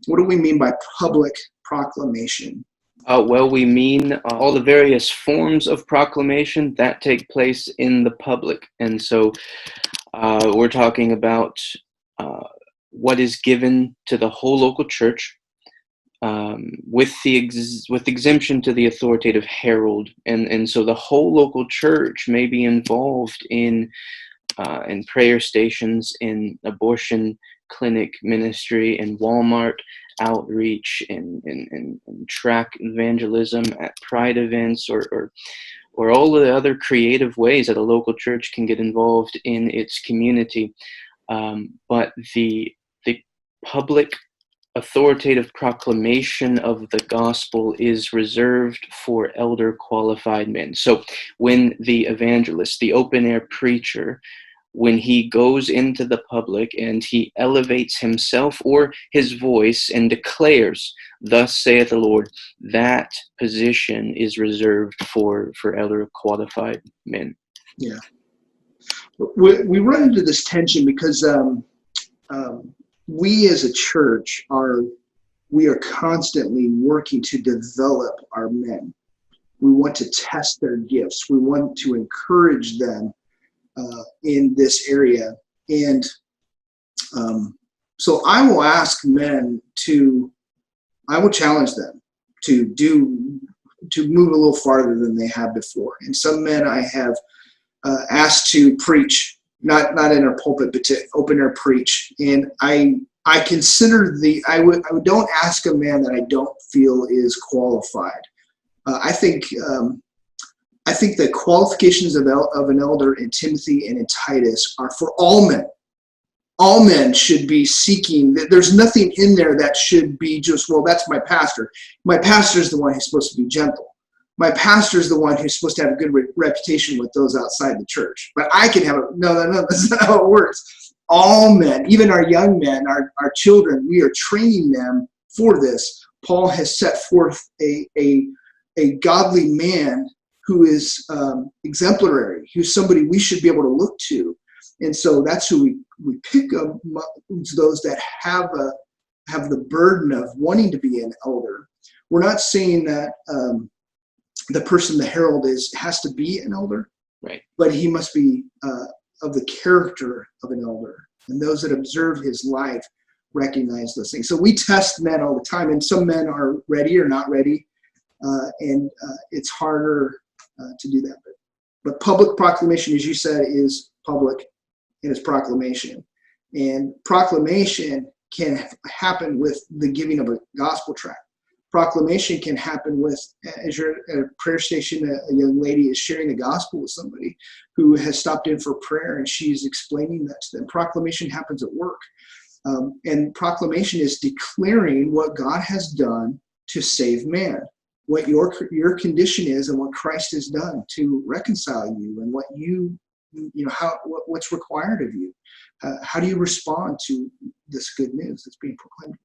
What do we mean by public proclamation? Well, we mean all the various forms of proclamation that take place in the public. And so we're talking about what is given to the whole local church, with exemption to the authoritative herald. And so the whole local church may be involved in prayer stations, in abortion clinic ministry, in Walmart outreach, in tract evangelism, at pride events, or all of the other creative ways that a local church can get involved in its community. But the public authoritative proclamation of the gospel is reserved for elder qualified men. So when the evangelist, the open air preacher, when he goes into the public and he elevates himself or his voice and declares, "Thus saith the Lord," that position is reserved for elder qualified men. Yeah. We run into this tension because we as a church we are constantly working to develop our men. We want to test their gifts. We want to encourage them in this area. And so I will ask men I will challenge them to move a little farther than they have before. And some men I have asked to preach, not in a pulpit, but to open air preach. And I consider I don't ask a man that I don't feel is qualified. I think the qualifications of an elder in Timothy and in Titus are for all men. All men should be seeking. There's nothing in there that should be just, well, that's my pastor. My pastor is the one who's supposed to be gentle. My pastor is the one who's supposed to have a good reputation with those outside the church. But I can have no, that's not how it works. All men, even our young men, our children, we are training them for this. Paul has set forth a godly man who is exemplary, who's somebody we should be able to look to. And so that's who we pick up, those that have the burden of wanting to be an elder. We're not saying that the person, the herald, has to be an elder, right? But he must be of the character of an elder. And those that observe his life recognize those things. So we test men all the time, and some men are ready or not ready, and it's harder to do that. But public proclamation, as you said, is public in its proclamation. And proclamation can happen with the giving of a gospel tract. Proclamation can happen with, as you're at a prayer station, a young lady is sharing the gospel with somebody who has stopped in for prayer, and she's explaining that to them. Proclamation happens at work. And proclamation is declaring what God has done to save man, what your condition is, and what Christ has done to reconcile you, and what what's required of you. How do you respond to this good news that's being proclaimed?